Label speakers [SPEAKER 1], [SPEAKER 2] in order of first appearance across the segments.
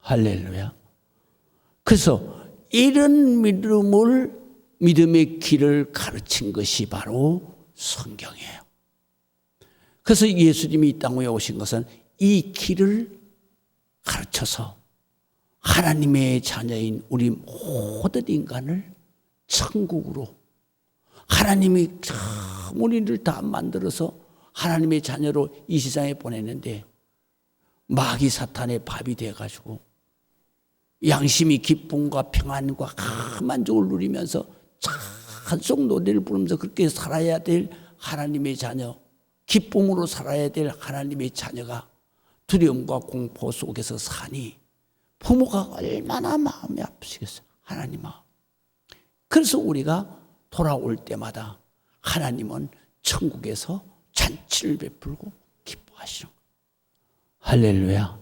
[SPEAKER 1] 할렐루야. 그래서 이런 믿음의 길을 가르친 것이 바로 성경이에요. 그래서 예수님이 이 땅에 오신 것은 이 길을 가르쳐서 하나님의 자녀인 우리 모든 인간을 천국으로, 하나님이 우리를 다 만들어서 하나님의 자녀로 이 세상에 보냈는데 마귀 사탄의 밥이 돼가지고 양심이 기쁨과 평안과 만족을 누리면서 찬송 노래를 부르면서 그렇게 살아야 될 하나님의 자녀, 기쁨으로 살아야 될 하나님의 자녀가 두려움과 공포 속에서 사니 부모가 얼마나 마음이 아프시겠어요. 하나님아. 그래서 우리가 돌아올 때마다 하나님은 천국에서 잔치를 베풀고 기뻐하시는 거예요. 할렐루야.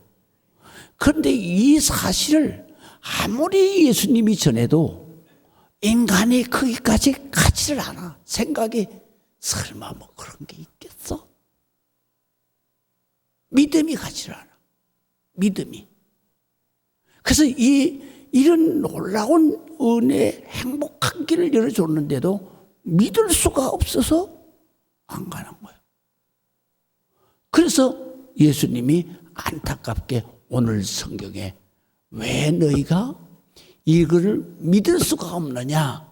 [SPEAKER 1] 그런데 이 사실을 아무리 예수님이 전해도 인간이 거기까지 가지를 않아. 생각이 설마 뭐 그런 게 있겠어? 믿음이 가지를 않아. 믿음이. 그래서 이런 놀라운 은혜, 행복한 길을 열어줬는데도 믿을 수가 없어서 안 가는 거예요. 그래서 예수님이 안타깝게 오늘 성경에 왜 너희가 이거를 믿을 수가 없느냐?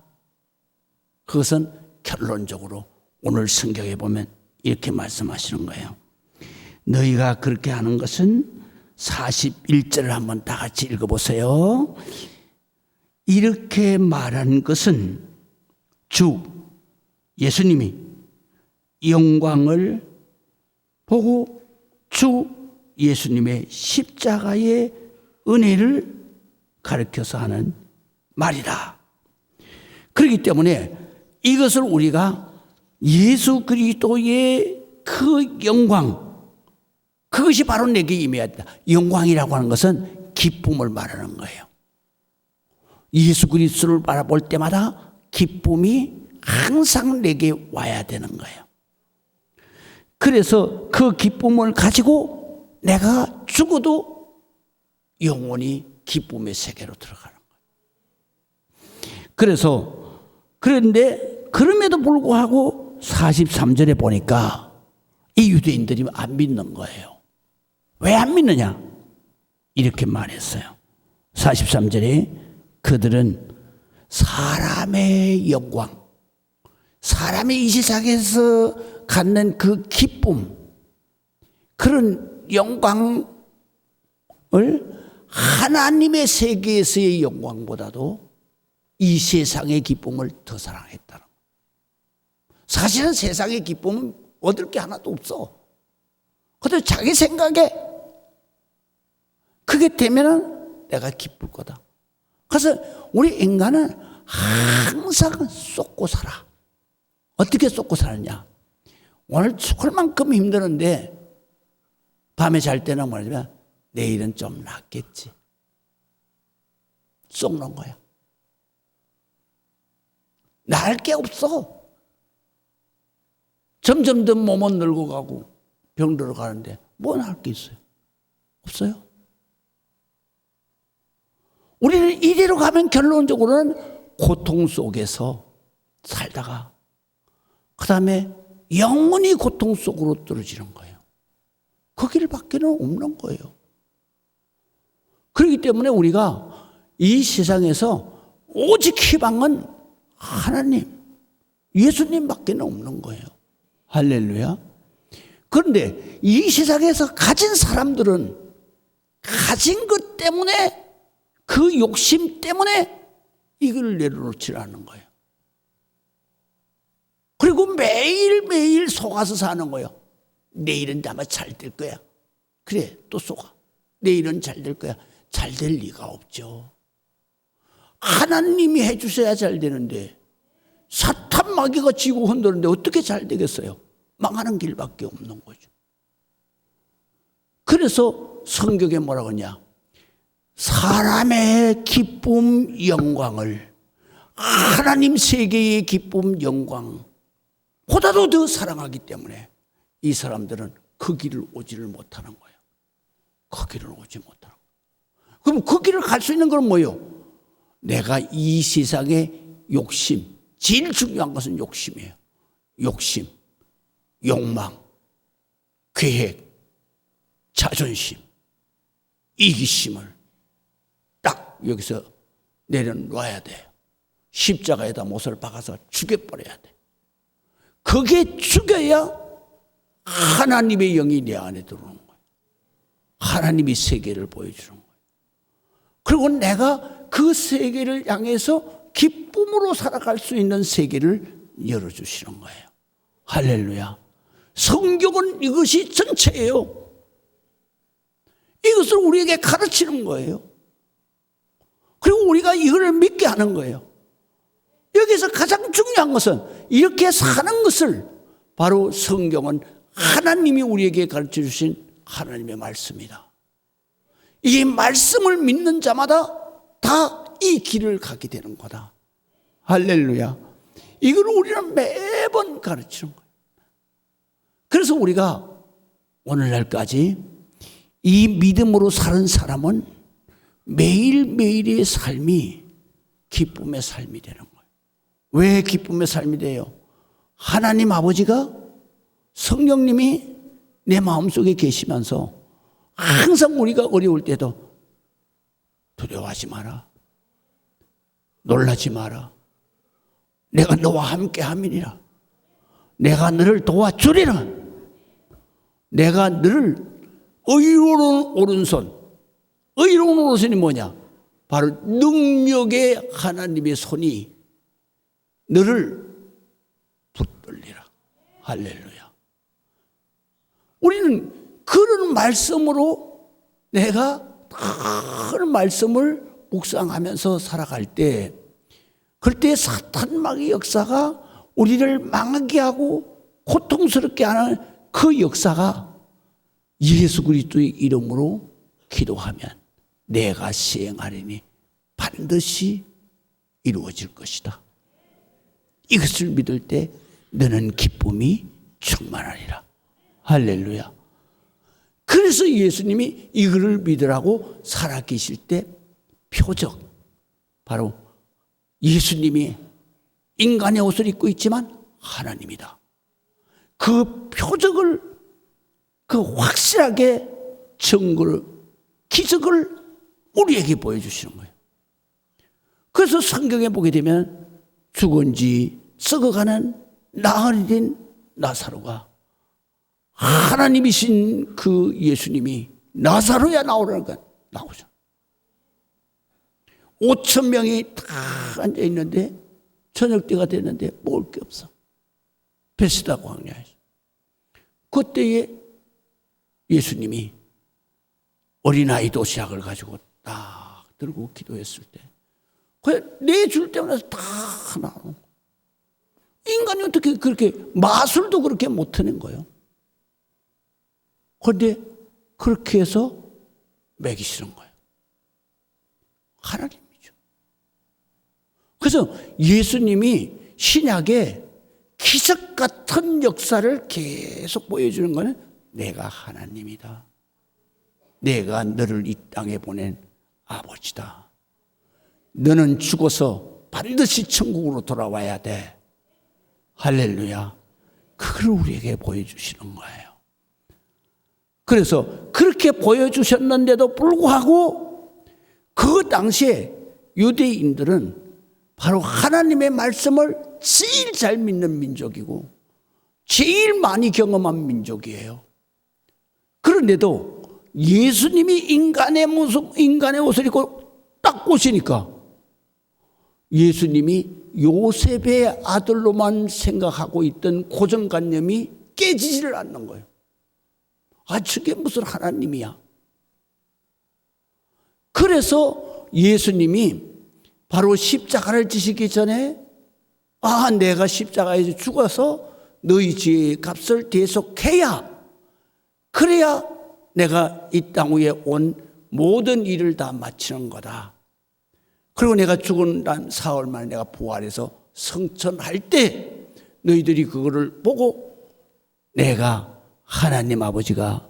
[SPEAKER 1] 그것은 결론적으로 오늘 성경에 보면 이렇게 말씀하시는 거예요. 너희가 그렇게 하는 것은 41절을 한번 다 같이 읽어보세요. 이렇게 말한 것은 주 예수님이 영광을 보고 주 예수님의 십자가의 은혜를 가르쳐서 하는 말이다. 그렇기 때문에 이것을 우리가 예수 그리스도의 그 영광, 그것이 바로 내게 임해야 된다. 영광이라고 하는 것은 기쁨을 말하는 거예요. 예수 그리스도를 바라볼 때마다 기쁨이 항상 내게 와야 되는 거예요. 그래서 그 기쁨을 가지고 내가 죽어도 영원히 기쁨의 세계로 들어가는 거예요. 그런데 그럼에도 불구하고 43절에 보니까 이 유대인들이 안 믿는 거예요. 왜 안 믿느냐? 이렇게 말했어요. 43절에 그들은 사람의 영광, 사람이 이 세상에서 갖는 그 기쁨, 그런 영광을 하나님의 세계에서의 영광보다도 이 세상의 기쁨을 더 사랑했다는 거예요. 사실은 세상의 기쁨은 얻을 게 하나도 없어. 그런데 자기 생각에 그게 되면은 내가 기쁠 거다. 그래서 우리 인간은 항상 쏟고 살아. 어떻게 쏟고 사느냐? 오늘 죽을 만큼 힘드는데 밤에 잘 때는 뭐냐면 내일은 좀 낫겠지. 쏟는 거야. 나을 게 없어. 점점 더 몸은 늙어가고 병들어 가는데 뭐 나을 게 있어요? 없어요. 우리는 이대로 가면 결론적으로는 고통 속에서 살다가 그 다음에 영원히 고통 속으로 떨어지는 거예요. 그 길밖에는 없는 거예요. 그렇기 때문에 우리가 이 세상에서 오직 희망은 하나님, 예수님밖에는 없는 거예요. 할렐루야. 그런데 이 세상에서 가진 사람들은 가진 것 때문에, 그 욕심 때문에 이걸 내려놓지 않는 거예요. 그리고 매일매일 속아서 사는 거예요. 내일은 아마 잘 될 거야. 그래, 또 속아. 내일은 잘 될 거야. 잘 될 리가 없죠. 하나님이 해주셔야 잘 되는데 사탄 마귀가 지고 흔드는데 어떻게 잘 되겠어요? 망하는 길밖에 없는 거죠. 그래서 성경에 뭐라고 하냐? 사람의 기쁨 영광을 하나님 세계의 기쁨 영광 보다도 더 사랑하기 때문에 이 사람들은 그 길을 오지를 못하는 거예요. 그 길을 오지 못하는 거예요. 그럼 그 길을 갈 수 있는 건 뭐예요? 내가 이 세상의 욕심, 제일 중요한 것은 욕심이에요. 욕심, 욕망, 계획, 자존심, 이기심을 딱 여기서 내려놔야 돼요. 십자가에다 못을 박아서 죽여버려야 돼. 그게 죽여야 하나님의 영이 내 안에 들어오는 거예요. 하나님이 세계를 보여주는 거예요. 그리고 내가 그 세계를 향해서 기쁨으로 살아갈 수 있는 세계를 열어주시는 거예요. 할렐루야. 성경은 이것이 전체예요. 이것을 우리에게 가르치는 거예요. 그리고 우리가 이걸 믿게 하는 거예요. 여기서 가장 중요한 것은 이렇게 사는 것을 바로 성경은 하나님이 우리에게 가르쳐 주신 하나님의 말씀이다. 이 말씀을 믿는 자마다 다 이 길을 가게 되는 거다. 할렐루야. 이걸 우리는 매번 가르치는 거예요. 그래서 우리가 오늘날까지 이 믿음으로 사는 사람은 매일매일의 삶이 기쁨의 삶이 되는 거예요. 왜 기쁨의 삶이 돼요? 하나님 아버지가 성령님이 내 마음속에 계시면서 항상 우리가 어려울 때도 두려워하지 마라. 놀라지 마라. 내가 너와 함께 함이니라. 내가 너를 도와주리라. 내가 너를 의로운 오른손. 의로운 오른손이 뭐냐? 바로 능력의 하나님의 손이 너를 붙들리라. 할렐루야. 우리는 그런 말씀으로 내가 그런 말씀을 묵상하면서 살아갈 때 그때 사탄마귀 역사가 우리를 망하게 하고 고통스럽게 하는 그 역사가 예수 그리스도의 이름으로 기도하면 내가 시행하리니 반드시 이루어질 것이다. 이것을 믿을 때 너는 기쁨이 충만하리라. 할렐루야. 그래서 예수님이 이거를 믿으라고 살아계실 때 표적, 바로 예수님이 인간의 옷을 입고 있지만 하나님이다. 그 표적을, 그 확실하게 증거를, 기적을 우리에게 보여주시는 거예요. 그래서 성경에 보게 되면 죽은 지 썩어가는 나흘이 된 나사로가 하나님이신 그 예수님이 나사로야 나오라는 건 나오죠. 5,000명이 다 앉아 있는데 저녁 때가 됐는데 먹을 게 없어. 베스다 광야에서. 그때에 예수님이 어린아이 도시락을 가지고 딱 들고 기도했을 때 내줄 때마다 다 나오는 거예요. 인간이 어떻게 그렇게 마술도 그렇게 못하는 거예요. 그런데 그렇게 해서 먹이시는 거예요. 하나님이죠. 그래서 예수님이 신약에 기적 같은 역사를 계속 보여주는 것은 내가 하나님이다. 내가 너를 이 땅에 보낸 아버지다. 너는 죽어서 반드시 천국으로 돌아와야 돼. 할렐루야. 그걸 우리에게 보여주시는 거예요. 그래서 그렇게 보여주셨는데도 불구하고 그 당시에 유대인들은 바로 하나님의 말씀을 제일 잘 믿는 민족이고 제일 많이 경험한 민족이에요. 그런데도 예수님이 인간의 모습, 인간의 옷을 입고 딱 오시니까 예수님이 요셉의 아들로만 생각하고 있던 고정관념이 깨지지를 않는 거예요. 아, 저게 무슨 하나님이야. 그래서 예수님이 바로 십자가를 지시기 전에 아, 내가 십자가에서 죽어서 너희 죄의 값을 대속해야, 그래야 내가 이 땅 위에 온 모든 일을 다 마치는 거다. 그리고 내가 죽은 난 사흘 만에 내가 부활해서 성천할 때 너희들이 그거를 보고 내가 하나님 아버지가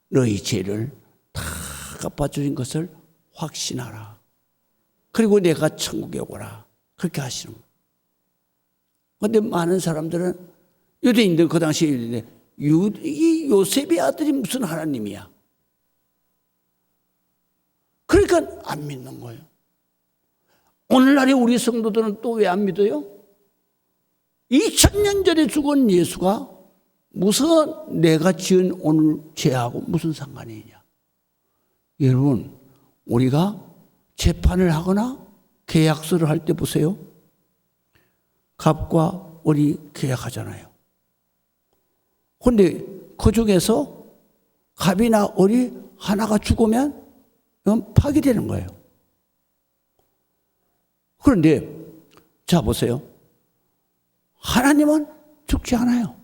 [SPEAKER 1] 너희 죄를 다 갚아주신 것을 확신하라. 그리고 내가 천국에 오라. 그렇게 하시는 거예요. 그런데 많은 사람들은, 유대인들, 그 당시에 유대인들, 이 요셉의 아들이 무슨 하나님이야. 그러니까 안 믿는 거예요. 오늘날의 우리 성도들은 또 왜 안 믿어요? 2000년 전에 죽은 예수가 무슨 내가 지은 오늘 죄하고 무슨 상관이 있냐. 여러분, 우리가 재판을 하거나 계약서를 할 때 보세요. 갑과 을이 계약하잖아요. 그런데 그 중에서 갑이나 을이 하나가 죽으면 이건 파기되는 거예요. 그런데 자 보세요. 하나님은 죽지 않아요.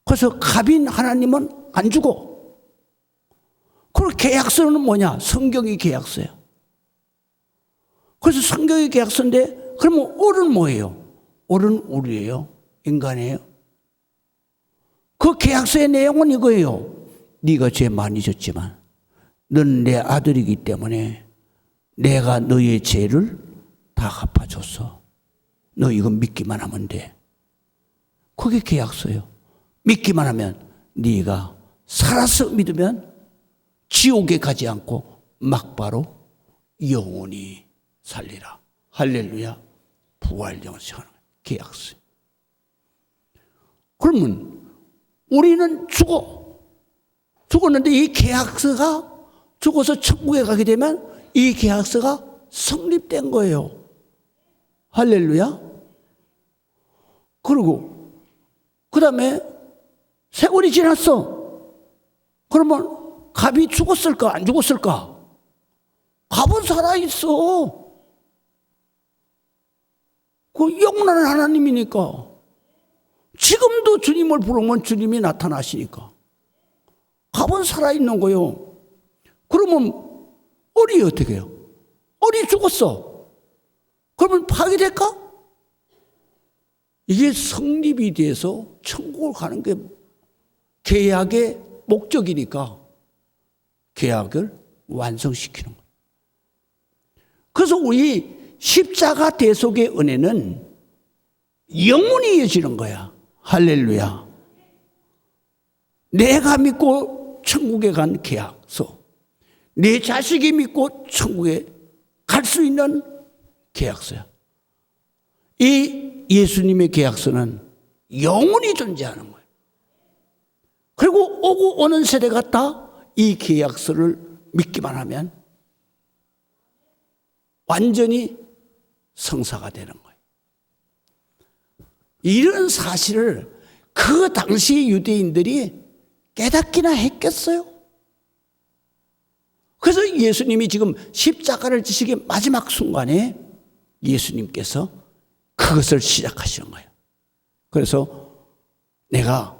[SPEAKER 1] 그래서 갑인 하나님은 안 죽어. 그리고 계약서는 뭐냐? 성경이 계약서예요. 그래서 성경이 계약서인데 그러면 을은 뭐예요? 을은 우리예요. 인간이에요. 그 계약서의 내용은 이거예요. 네가 죄 많이 졌지만 넌 내 아들이기 때문에 내가 너의 죄를 다 갚아줬어. 너 이거 믿기만 하면 돼. 그게 계약서예요. 믿기만 하면 네가 살아서 믿으면 지옥에 가지 않고 막바로 영원히 살리라. 할렐루야. 부활 영생하는 계약서. 그러면 우리는 죽었는데 이 계약서가 죽어서 천국에 가게 되면 이 계약서가 성립된 거예요. 할렐루야. 그리고 그 다음에 세월이 지났어. 그러면 갑이 죽었을까 안 죽었을까? 갑은 살아있어. 그 영원한 하나님이니까. 지금도 주님을 부르면 주님이 나타나시니까. 갑은 살아있는 거예요. 그러면 을이 어떻게 해요? 을이 죽었어. 그러면 파괴될까? 이게 성립이 돼서 천국을 가는 게 계약의 목적이니까 계약을 완성시키는 거예요. 그래서 우리 십자가 대속의 은혜는 영원히 이어지는 거야. 할렐루야. 내가 믿고 천국에 간 계약서, 내 자식이 믿고 천국에 갈 수 있는 계약서야. 이 예수님의 계약서는 영원히 존재하는 거예요. 그리고 오고 오는 세대가 다 이 계약서를 믿기만 하면 완전히 성사가 되는 거예요. 이런 사실을 그 당시 유대인들이 깨닫기나 했겠어요? 그래서 예수님이 지금 십자가를 지시기 마지막 순간에 예수님께서 그것을 시작하시는 거예요. 그래서 내가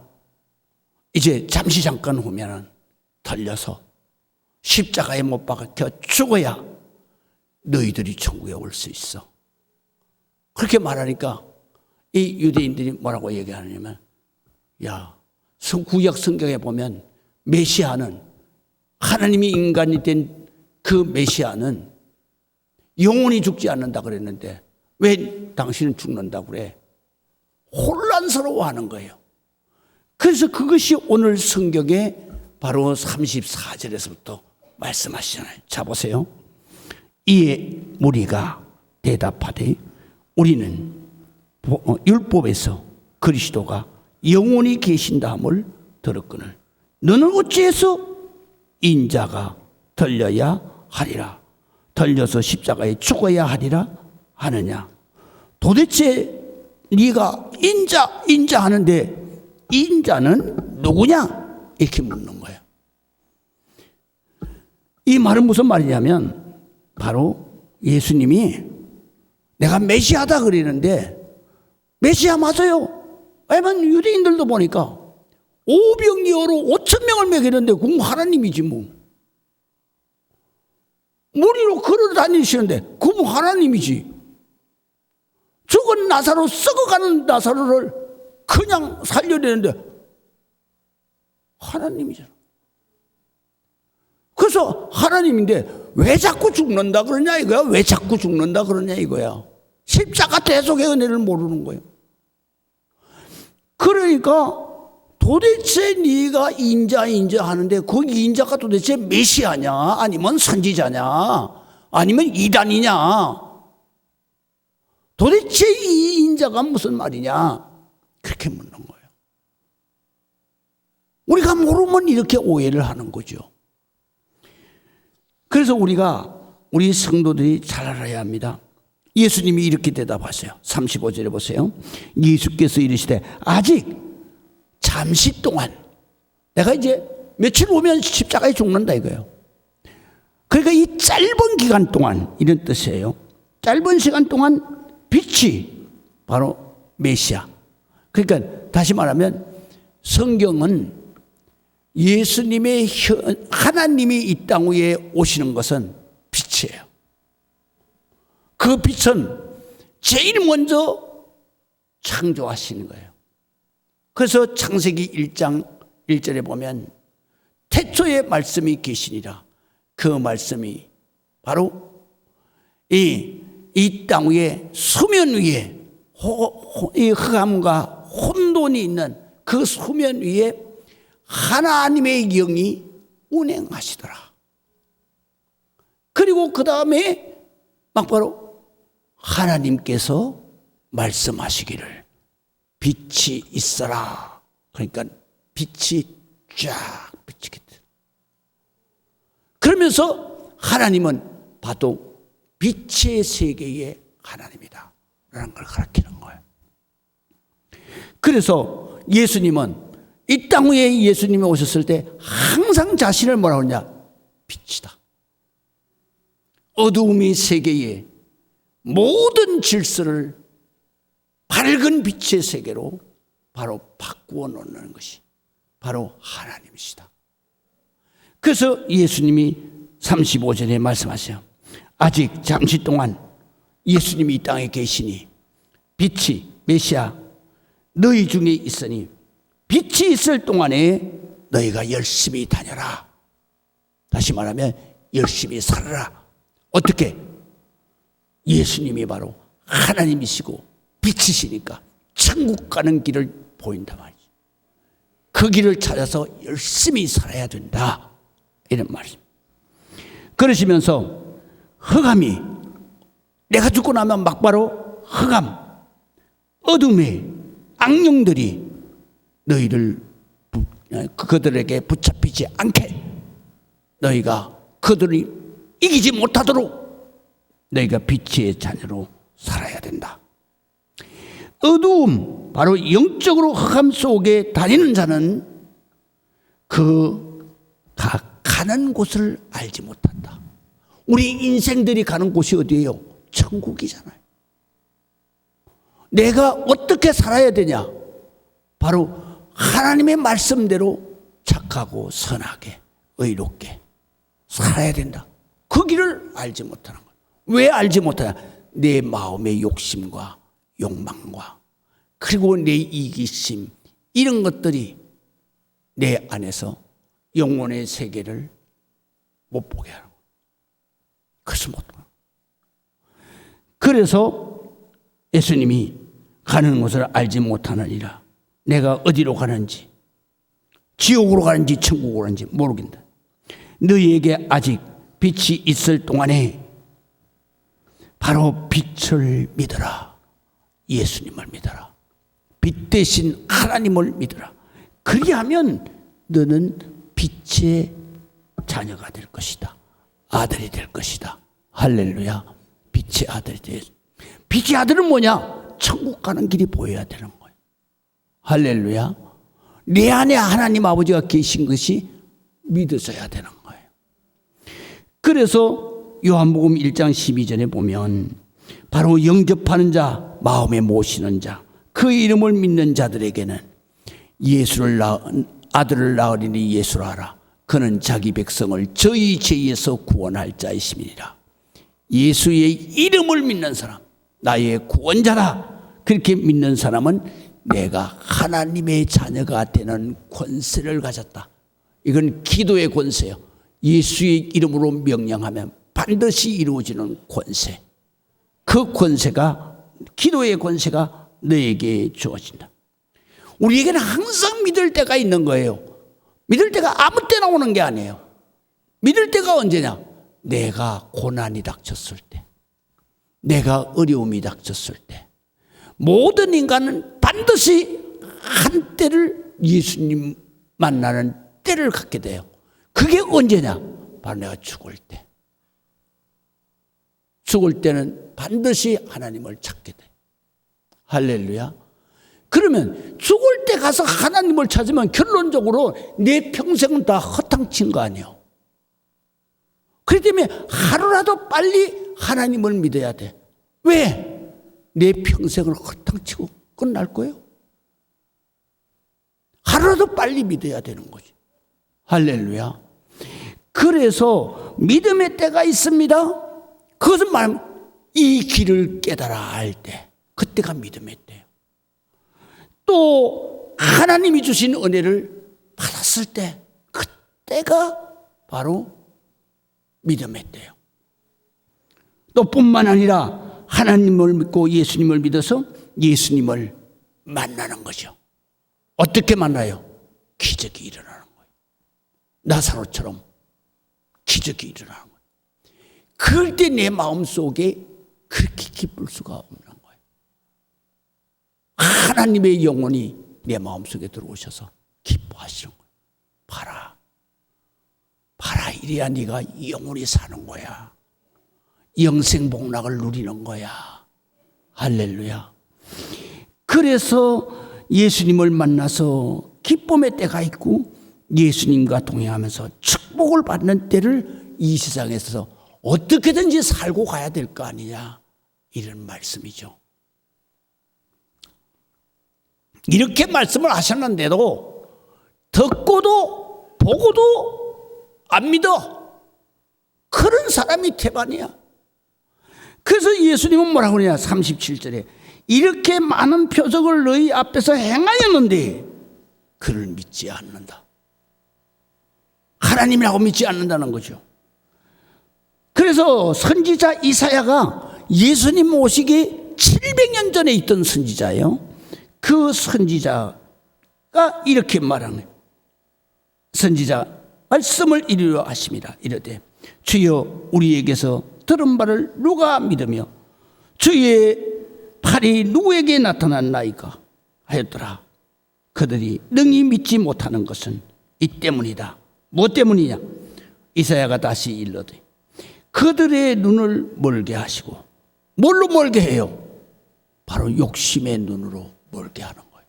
[SPEAKER 1] 이제 잠깐 후면은 달려서 십자가에 못 박혀 죽어야 너희들이 천국에 올 수 있어. 그렇게 말하니까 이 유대인들이 뭐라고 얘기하냐면, 야, 구약 성경에 보면 메시아는, 하나님이 인간이 된 그 메시아는 영원히 죽지 않는다 그랬는데 왜 당신은 죽는다고 그래? 혼란스러워하는 거예요. 그래서 그것이 오늘 성경에 바로 34절에서부터 말씀하시잖아요. 자 보세요. 이에 무리가 대답하되 우리는 율법에서 그리스도가 영원히 계신다함을 들었거늘 너는 어찌해서 인자가 들려야 하리라, 들려서 십자가에 죽어야 하리라 하느냐. 도대체 네가 인자 하는데 인자는 누구냐? 이렇게 묻는 거예요. 이 말은 무슨 말이냐면 바로 예수님이 내가 메시아다 그러는데 메시아 맞아요. 왜냐면 유대인들도 보니까 오병이어로 5,000명을 먹이는데 그건 하나님이지 뭐. 무리로 걸어 다니시는데 그건 하나님이지. 죽은 나사로, 썩어가는 나사로를 그냥 살려내는데 하나님이잖아. 그 그래서 하나님인데 왜 자꾸 죽는다 그러냐 이거야. 왜 자꾸 죽는다 그러냐 이거야. 십자가 대속의 은혜를 모르는 거예요. 그러니까 도대체 네가 인자 하는데 그 인자가 도대체 메시아냐 아니면 선지자냐 아니면 이단이냐, 도대체 이 인자가 무슨 말이냐 그렇게 묻는 거예요. 우리가 모르면 이렇게 오해를 하는 거죠. 그래서 우리 성도들이 잘 알아야 합니다. 예수님이 이렇게 대답하세요. 35절에 보세요. 예수께서 이르시되 아직 잠시 동안, 내가 이제 며칠 오면 십자가에 죽는다 이거예요. 그러니까 이 짧은 기간 동안, 이런 뜻이에요. 짧은 시간 동안 빛이 바로 메시아. 그러니까 다시 말하면 성경은 예수님의 하나님이 이 땅 위에 오시는 것은 빛이에요. 그 빛은 제일 먼저 창조하시는 거예요. 그래서 창세기 1장 1절에 보면 태초에 말씀이 계시니라. 그 말씀이 바로 이 땅 위에 수면 위에 이 흑암과 혼돈이 있는 그 수면 위에 하나님의 영이 운행하시더라. 그리고 그 다음에 막 바로 하나님께서 말씀하시기를 빛이 있어라. 그러니까 빛이 쫙 비치겠다. 그러면서 하나님은 봐도 빛의 세계의 하나님이다 라는 걸 가르치는 거예요. 그래서 예수님은 이 땅 위에 예수님이 오셨을 때 항상 자신을 뭐라고 하냐? 빛이다. 어두움의 세계의 모든 질서를 밝은 빛의 세계로 바로 바꾸어 놓는 것이 바로 하나님이시다. 그래서 예수님이 35절에 말씀하세요. 아직 잠시 동안 예수님이 이 땅에 계시니 빛이 메시아 너희 중에 있으니 빛이 있을 동안에 너희가 열심히 다녀라. 다시 말하면 열심히 살아라. 어떻게? 예수님이 바로 하나님이시고 빛이시니까 천국 가는 길을 보인단 말이죠. 그 길을 찾아서 열심히 살아야 된다 이런 말이죠. 그러시면서 흑암이, 내가 죽고 나면 막바로 흑암, 어둠의 악령들이 너희를 그들에게 붙잡히지 않게 너희가 그들이 이기지 못하도록 너희가 빛의 자녀로 살아야 된다. 어두움, 바로 영적으로 흑암 속에 다니는 자는 가는 곳을 알지 못한다. 우리 인생들이 가는 곳이 어디예요? 천국이잖아요. 내가 어떻게 살아야 되냐? 바로 하나님의 말씀대로 착하고 선하게 의롭게 살아야 된다. 그 길을 알지 못하는 거예요. 왜 알지 못하냐? 내 마음의 욕심과 욕망과 그리고 내 이기심, 이런 것들이 내 안에서 영혼의 세계를 못 보게 하는 거예요. 그래서 못 보는 거예요. 그래서 예수님이 가는 곳을 알지 못하느니라. 내가 어디로 가는지, 지옥으로 가는지 천국으로 가는지 모르겠다. 너희에게 아직 빛이 있을 동안에 바로 빛을 믿어라. 예수님을 믿어라. 빛 대신 하나님을 믿어라. 그리하면 너는 빛의 자녀가 될 것이다. 아들이 될 것이다. 할렐루야. 빛의 아들이 될. 빛의 아들은 뭐냐? 천국 가는 길이 보여야 되는 거예요. 할렐루야. 내 안에 하나님 아버지가 계신 것이 믿어져야 되는 거예요. 그래서 요한복음 1장 12절에 보면 바로 영접하는 자, 마음에 모시는 자, 그 이름을 믿는 자들에게는 아들을 낳으리니 예수라 하라. 그는 자기 백성을 저희 죄에서 구원할 자이심이니라. 예수의 이름을 믿는 사람, 나의 구원자라. 그렇게 믿는 사람은 내가 하나님의 자녀가 되는 권세를 가졌다. 이건 기도의 권세요. 예수의 이름으로 명령하면 반드시 이루어지는 권세. 그 권세가, 기도의 권세가 너에게 주어진다. 우리에게는 항상 믿을 때가 있는 거예요. 믿을 때가 아무 때나 오는 게 아니에요. 믿을 때가 언제냐? 내가 고난이 닥쳤을 때, 내가 어려움이 닥쳤을 때. 모든 인간은 반드시 한 때를, 예수님 만나는 때를 갖게 돼요. 그게 언제냐? 바로 내가 죽을 때. 죽을 때는 반드시 하나님을 찾게 돼. 할렐루야. 그러면 죽을 때 가서 하나님을 찾으면 결론적으로 내 평생은 다 허탕친 거 아니에요. 그렇기 때문에 하루라도 빨리 하나님을 믿어야 돼. 왜? 내 평생을 허탕치고 끝날 거예요. 하루라도 빨리 믿어야 되는 거지. 할렐루야. 그래서 믿음의 때가 있습니다. 그것은 말하면 이 길을 깨달아 알 때, 그때가 믿음의 때예요. 또 하나님이 주신 은혜를 받았을 때, 그때가 바로 믿음의 때예요. 또 뿐만 아니라 하나님을 믿고 예수님을 믿어서 예수님을 만나는 거죠. 어떻게 만나요? 기적이 일어나는 거예요. 나사로처럼 기적이 일어나는 거예요. 그럴 때 내 마음속에 그렇게 기쁠 수가 없는 거예요. 하나님의 영혼이 내 마음속에 들어오셔서 기뻐하시는 거예요. 봐라, 봐라, 이래야 네가 영원히 사는 거야. 영생복락을 누리는 거야. 할렐루야. 그래서 예수님을 만나서 기쁨의 때가 있고 예수님과 동행하면서 축복을 받는 때를 이 세상에서 어떻게든지 살고 가야 될 거 아니냐, 이런 말씀이죠. 이렇게 말씀을 하셨는데도 듣고도 보고도 안 믿어. 그런 사람이 태반이야. 그래서 예수님은 뭐라고 그러냐, 37절에 이렇게 많은 표적을 너희 앞에서 행하였는데 그를 믿지 않는다. 하나님이라고 믿지 않는다는 거죠. 그래서 선지자 이사야가 예수님 오시기 700년 전에 있던 선지자예요. 그 선지자가 이렇게 말하네. 선지자 말씀을 이루려 하심이라. 이르되 주여 우리에게서 들은 바를 누가 믿으며 주의 팔이 누구에게 나타났나이까 하였더라. 그들이 능히 믿지 못하는 것은 이 때문이다. 뭐 때문이냐? 이사야가 다시 일러되 그들의 눈을 멀게 하시고, 뭘로 멀게 해요? 바로 욕심의 눈으로 멀게 하는 거예요.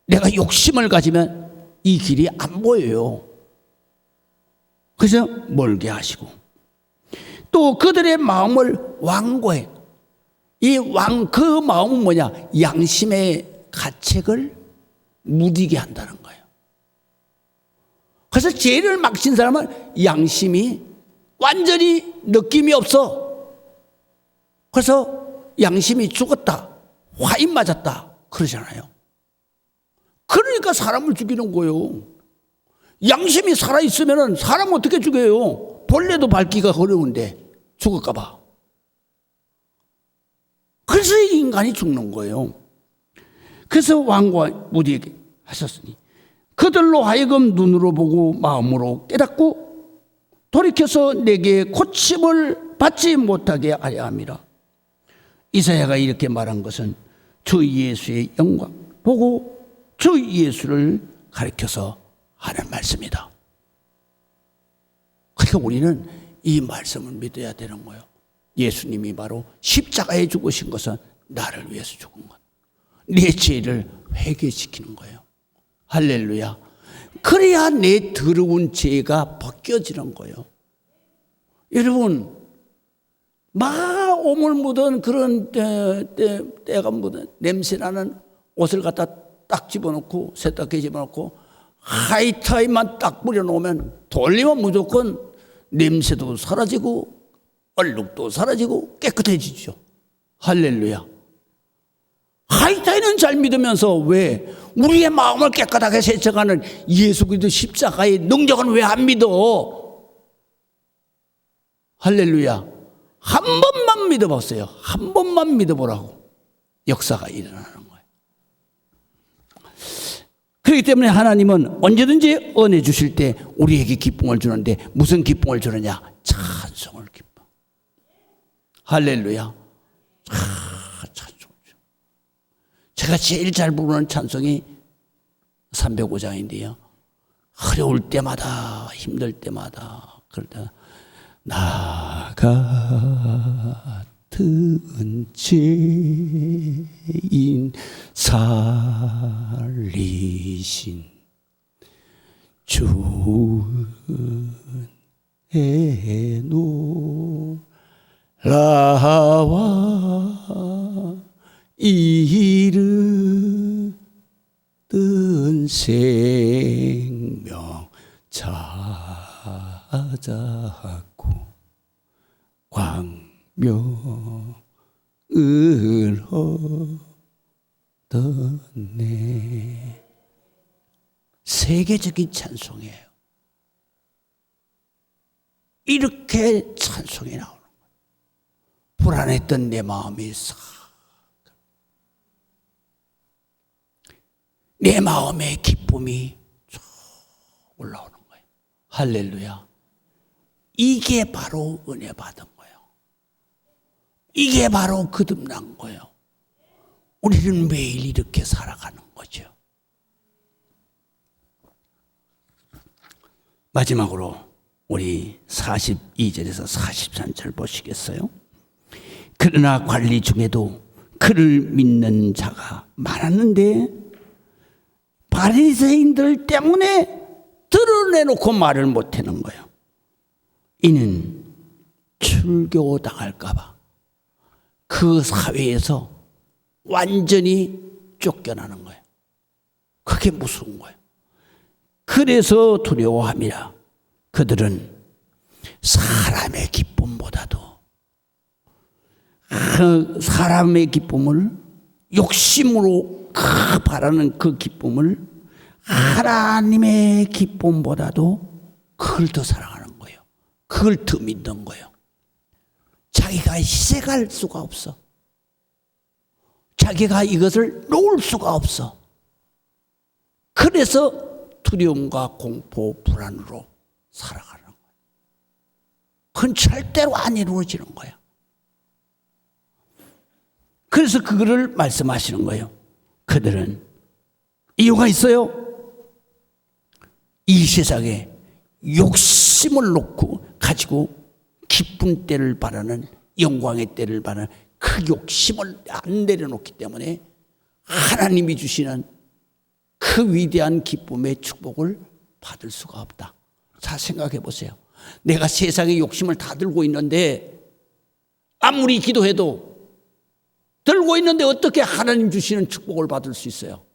[SPEAKER 1] 내가 욕심을 가지면 이 길이 안 보여요. 그래서 멀게 하시고, 또 그들의 마음을 완고해. 그 마음은 뭐냐? 양심의 가책을 무디게 한다는 거예요. 그래서 죄를 막 진 사람은 양심이 완전히 느낌이 없어. 그래서 양심이 죽었다, 화인 맞았다 그러잖아요. 그러니까 사람을 죽이는 거예요. 양심이 살아있으면 사람 어떻게 죽여요? 벌레도 밟기가 어려운데 죽을까 봐. 그래서 인간이 죽는 거예요. 그래서 왕과 무디에게 하셨으니 그들로 하여금 눈으로 보고 마음으로 깨닫고 돌이켜서 내게 고침을 받지 못하게 하려 함이라. 이사야가 이렇게 말한 것은 주 예수의 영광 보고 주 예수를 가리켜서 하는 말씀이다. 그러니까 우리는 이 말씀을 믿어야 되는 거예요. 예수님이 바로 십자가에 죽으신 것은 나를 위해서 죽은 것, 내 죄를 회개시키는 거예요. 할렐루야. 그래야 내 더러운 죄가 벗겨지는 거예요. 여러분, 막 오물 묻은 그런 때가 묻은 냄새나는 옷을 갖다 딱 집어넣고 세탁기에 집어넣고 하이타임만 딱 뿌려놓으면 돌리면 무조건 냄새도 사라지고 얼룩도 사라지고 깨끗해지죠. 할렐루야. 하이타임은 잘 믿으면서 왜 우리의 마음을 깨끗하게 세척하는 예수 그리스도 십자가의 능력은 왜 안 믿어? 할렐루야. 한 번만 믿어보세요. 한 번만 믿어보라고. 역사가 일어나는 거예요. 그렇기 때문에 하나님은 언제든지 은혜 주실 때 우리에게 기쁨을 주는데 무슨 기쁨을 주느냐? 찬송을 기뻐. 할렐루야. 찬송을 줘. 제가 제일 잘 부르는 찬송이 305장인데요. 어려울 때마다 힘들 때마다 그럴 때 나 같은 죄인 살리신 주 은혜 놀라와 이르 뜬 생명 찾았고 광명을 얻었네. 세계적인 찬송이에요. 이렇게 찬송이 나오는 거예요. 불안했던 내 마음이 내 마음의 기쁨이 쭉 올라오는 거예요. 할렐루야. 이게 바로 은혜 받은 거예요. 이게 바로 거듭난 거예요. 우리는 매일 이렇게 살아가는 거죠. 마지막으로 우리 42절에서 43절 보시겠어요? 그러나 관리 중에도 그를 믿는 자가 많았는데 바리새인들 때문에 드러내놓고 말을 못하는 거예요. 이는 출교당할까 봐 그 사회에서 완전히 쫓겨나는 거예요. 그게 무서운 거예요. 그래서 두려워함이라. 그들은 사람의 기쁨보다도 사람의 기쁨을 욕심으로 바라는 그 기쁨을 하나님의 기쁨보다도 그걸 더 사랑하는 거예요. 그걸 더 믿는 거예요. 자기가 희생할 수가 없어. 자기가 이것을 놓을 수가 없어. 그래서 두려움과 공포, 불안으로 살아가는 거예요. 그건 절대로 안 이루어지는 거예요. 그래서 그거를 말씀하시는 거예요. 그들은 이유가 있어요. 이 세상에 욕심을 놓고 가지고 기쁜 때를 바라는, 영광의 때를 바라는 그 욕심을 안 내려놓기 때문에 하나님이 주시는 그 위대한 기쁨의 축복을 받을 수가 없다. 자, 생각해 보세요. 내가 세상의 욕심을 다 들고 있는데 아무리 기도해도 들고 있는데 어떻게 하나님 주시는 축복을 받을 수 있어요?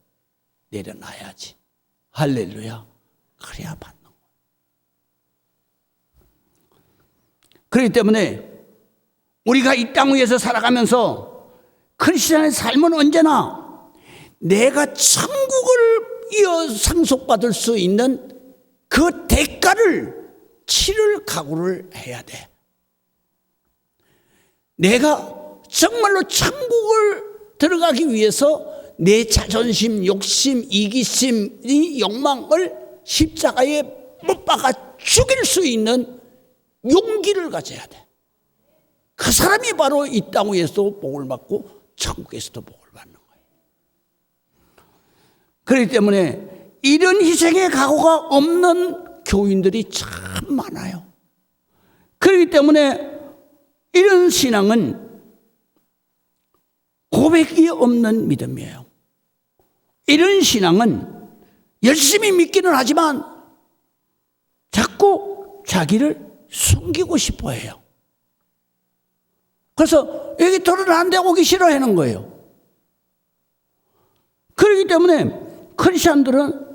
[SPEAKER 1] 내려놔야지. 할렐루야. 그래야 받는 거예요. 그렇기 때문에 우리가 이 땅 위에서 살아가면서 크리스천의 삶은 언제나 내가 천국을 상속받을 수 있는 그 대가를 치를 각오를 해야 돼. 내가 정말로 천국을 들어가기 위해서 내 자존심, 욕심, 이기심, 이 욕망을 십자가에 못 박아 죽일 수 있는 용기를 가져야 돼. 그 사람이 바로 이 땅 위에서도 복을 받고 천국에서도 복을 받는 거예요. 그렇기 때문에 이런 희생의 각오가 없는 교인들이 참 많아요. 그렇기 때문에 이런 신앙은 고백이 없는 믿음이에요. 이런 신앙은 열심히 믿기는 하지만 자꾸 자기를 숨기고 싶어 해요. 그래서 여기 드러나는데 오기 싫어하는 거예요. 그렇기 때문에 크리스천들은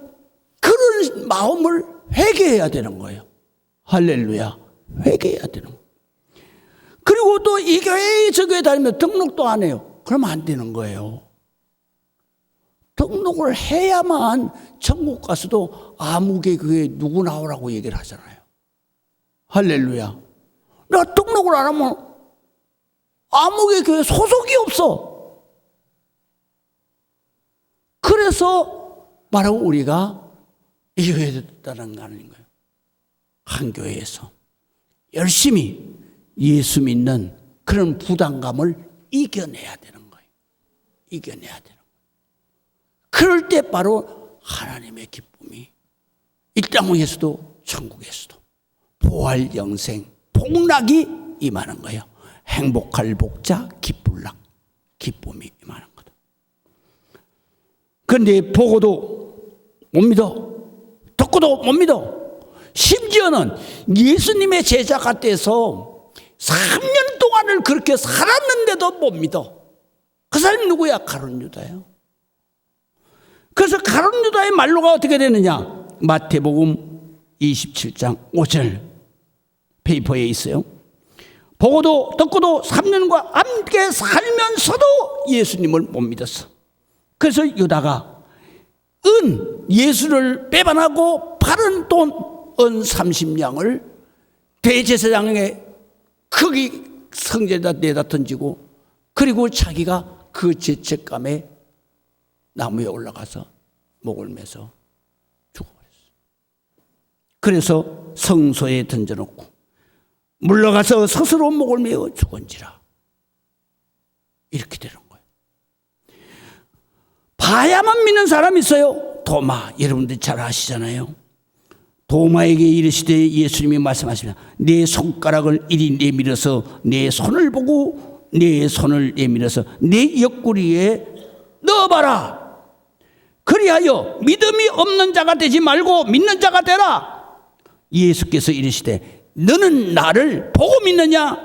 [SPEAKER 1] 그런 마음을 회개해야 되는 거예요. 할렐루야. 회개해야 되는 거예요. 그리고 또 이 교회에 저 교회 다니면 등록도 안 해요. 그러면 안 되는 거예요. 등록을 해야만 천국 가서도 아무개 교회 누구 나오라고 얘기를 하잖아요. 할렐루야. 내가 등록을 안 하면 아무개 교회 소속이 없어. 그래서 바로 우리가 이겨야 된다는 거 아닌 거예요. 한 교회에서 열심히 예수 믿는 그런 부담감을 이겨내야 되는 거예요. 이겨내야 되는 거예요. 그럴 때 바로 하나님의 기쁨이 이 땅에서도 천국에서도 부활 영생 복락이 임하는 거예요. 행복할 복자 기쁠락 기쁨이 임하는 거다. 그런데 보고도 못 믿어, 듣고도 못 믿어. 심지어는 예수님의 제자가 돼서 3년 동안을 그렇게 살았는데도 못 믿어. 그 사람이 누구야? 가룟 유다예요. 그래서 가룟 유다의 말로가 어떻게 되느냐? 마태복음 27장 5절 페이퍼에 있어요. 보고도 듣고도 3년과 함께 살면서도 예수님을 못 믿었어. 그래서 유다가 예수를 배반하고 팔은 돈 은 30냥을 대제사장에 거기 성전에다 내다 던지고, 그리고 자기가 그 죄책감에 나무에 올라가서 목을 매서 죽어버렸어. 그래서 성소에 던져놓고 물러가서 스스로 목을 메어 죽은지라. 이렇게 되는 거예요. 봐야만 믿는 사람이 있어요. 도마, 여러분들 잘 아시잖아요. 도마에게 이르시되 예수님이 말씀하십니다. 내 손가락을 이리 내밀어서 내 손을 보고 내 손을 내밀어서 내 옆구리에 넣어봐라. 그리하여 믿음이 없는 자가 되지 말고 믿는 자가 되라. 예수께서 이르시되 너는 나를 보고 믿느냐?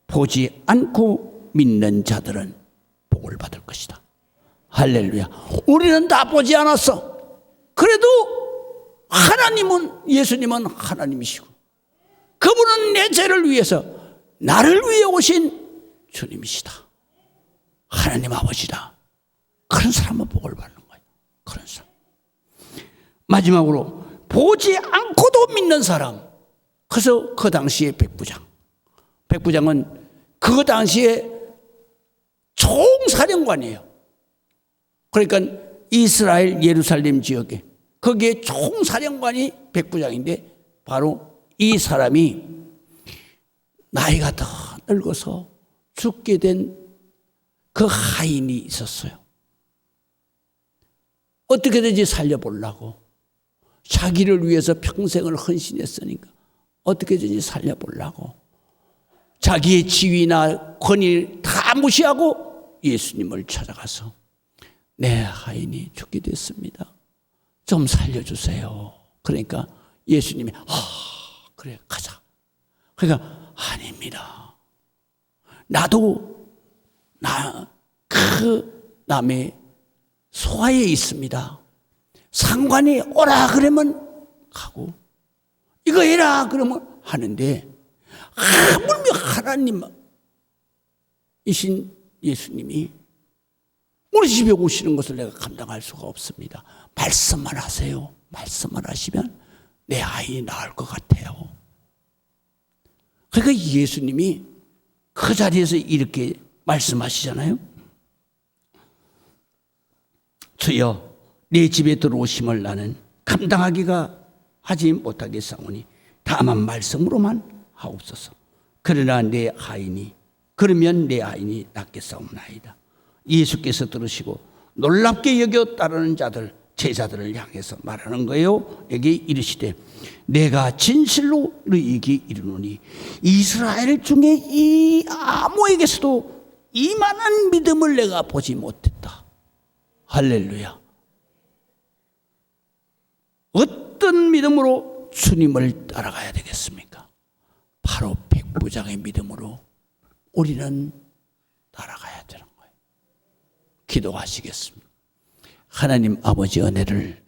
[SPEAKER 1] 보지 않고 믿는 자들은 복을 받을 것이다. 할렐루야. 우리는 다 보지 않았어. 그래도 하나님은, 예수님은 하나님이시고 그분은 내 죄를 위해서 나를 위해 오신 주님이시다. 하나님 아버지다. 그런 사람은 복을 받는 거예요. 그런 사람. 마지막으로 보지 않고도 믿는 사람. 그래서 그 당시에 백부장은 그 당시에 총사령관이에요. 그러니까 이스라엘 예루살렘 지역에 거기에 총사령관이 백부장인데, 바로 이 사람이 나이가 더 늙어서 죽게 된 그 하인이 있었어요. 어떻게든지 살려보려고, 자기를 위해서 평생을 헌신했으니까 어떻게든지 살려보려고 자기의 지위나 권위를 다 무시하고 예수님을 찾아가서 내 하인이 죽게 됐습니다. 좀 살려주세요. 그러니까 예수님이 그래 가자. 그러니까 아닙니다. 나도 그 남의 소하에 있습니다. 상관이 오라 그러면 가고 이거 해라 그러면 하는데, 하물며 하나님이신 예수님이 우리 집에 오시는 것을 내가 감당할 수가 없습니다. 말씀만 하세요. 말씀만 하시면 내 아이 나을 것 같아요. 그러니까 예수님이 그 자리에서 이렇게 말씀하시잖아요. 주여 내 집에 들어오심을 나는 감당하기가 하지 못하겠사오니 다만 말씀으로만 하옵소서. 그러면 내 아이니 낫겠사옵나이다. 예수께서 들으시고 놀랍게 여겨 따르는 자들, 제자들을 향해서 말하는 거예요. 여기 이르시되 내가 진실로 너희에게 이르노니 이스라엘 중에 이 아무에게서도 이만한 믿음을 내가 보지 못했다. 할렐루야. 어떤 믿음으로 주님을 따라가야 되겠습니까? 바로 백부장의 믿음으로 우리는 따라가야 되는 거예요. 기도하시겠습니다. 하나님 아버지 은혜를